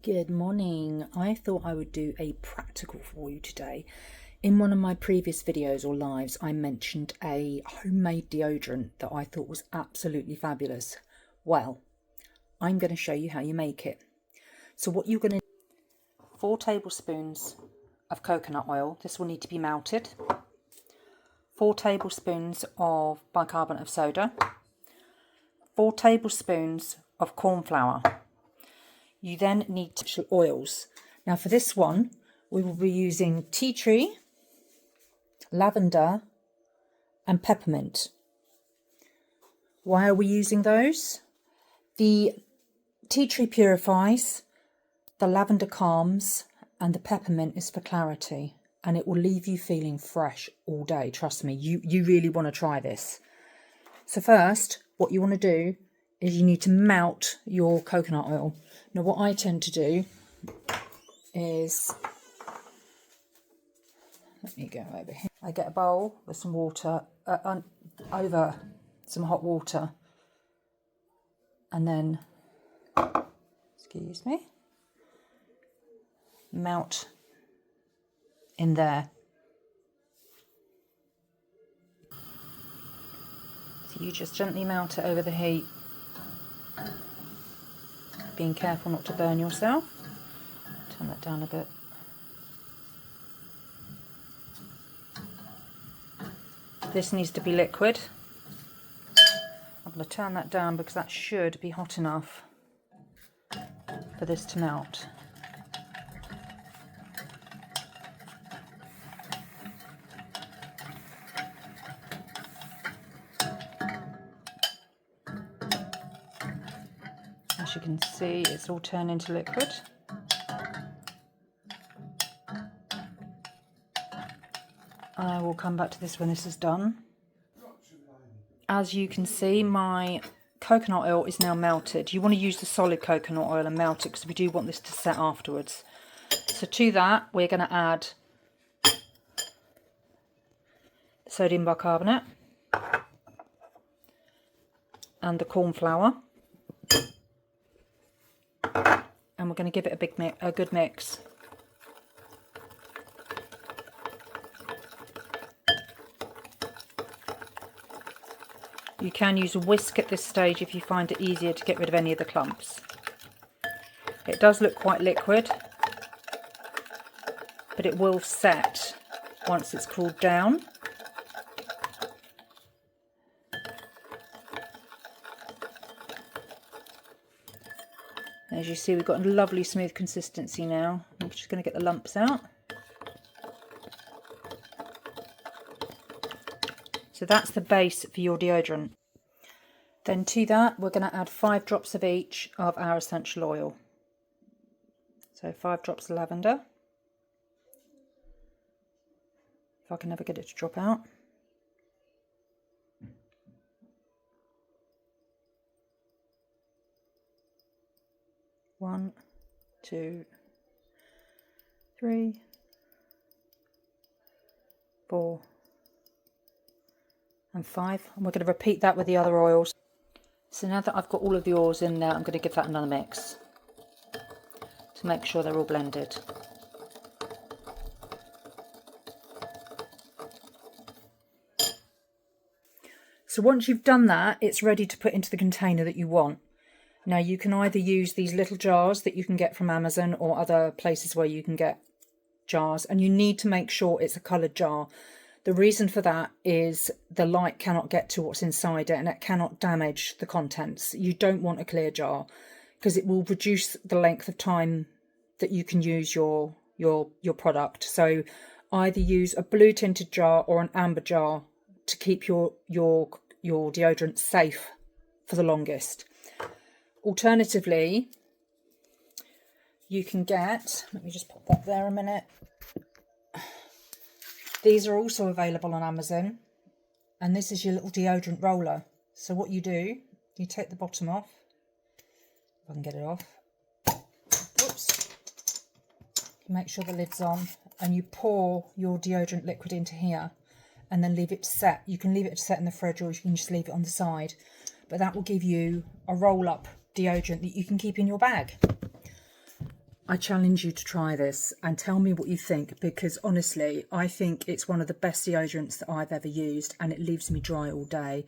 Good morning. I thought I would do a practical for you today. In one of my previous videos or lives, I mentioned a homemade deodorant that I thought was absolutely fabulous. Well, I'm going to show you how you make it. So what you're going to 4 tablespoons of coconut oil. This will need to be melted. 4 tablespoons of bicarbonate of soda. 4 tablespoons of corn flour. You then need oils. Now for this one, we will be using tea tree, lavender and peppermint. Why are we using those? The tea tree purifies, the lavender calms, and the peppermint is for clarity. And it will leave you feeling fresh all day. Trust me, you really want to try this. So first, what you want to do is you need to melt your coconut oil. Now what I tend to do is, let me go over here. I get a bowl with some water, over some hot water, and then, excuse me, melt in there. So you just gently melt it over the heat, being careful not to burn yourself. Turn that down a bit. This needs to be liquid. I'm going to turn that down because that should be hot enough for this to melt. As you can see, it's all turned into liquid. I will come back to this when this is done. As you can see, my coconut oil is now melted. You want to use the solid coconut oil and melt it because we do want this to set afterwards. So to that, we're going to add sodium bicarbonate and the corn flour. And we're going to give it a good mix. You can use a whisk at this stage if you find it easier to get rid of any of the clumps. It does look quite liquid, but it will set once it's cooled down. As you see, we've got a lovely smooth consistency now. I'm just going to get the lumps out. So that's the base for your deodorant. Then to that, we're going to add 5 drops of each of our essential oil. So 5 drops of lavender. If I can never get it to drop out. 1, 2, 3, 4, and 5. And we're going to repeat that with the other oils. So now that I've got all of the oils in there, I'm going to give that another mix to make sure they're all blended. So once you've done that, it's ready to put into the container that you want. Now you can either use these little jars that you can get from Amazon or other places where you can get jars, and you need to make sure it's a coloured jar. The reason for that is the light cannot get to what's inside it and it cannot damage the contents. You don't want a clear jar because it will reduce the length of time that you can use your product. So either use a blue tinted jar or an amber jar to keep your deodorant safe for the longest. Alternatively, you can get, let me just pop that there a minute. These are also available on Amazon, and this is your little deodorant roller. So what you do, you take the bottom off, if I can get it off, whoops, make sure the lid's on, and you pour your deodorant liquid into here, and then leave it to set. You can leave it to set in the fridge, or you can just leave it on the side, but that will give you a roll-up deodorant that you can keep in your bag. I challenge you to try this and tell me what you think, because honestly, I think it's one of the best deodorants that I've ever used, and it leaves me dry all day.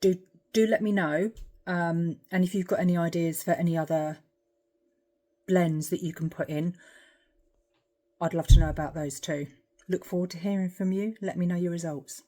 Do let me know, and if you've got any ideas for any other blends that you can put in, I'd love to know about those too. Look forward to hearing from you. Let me know your results.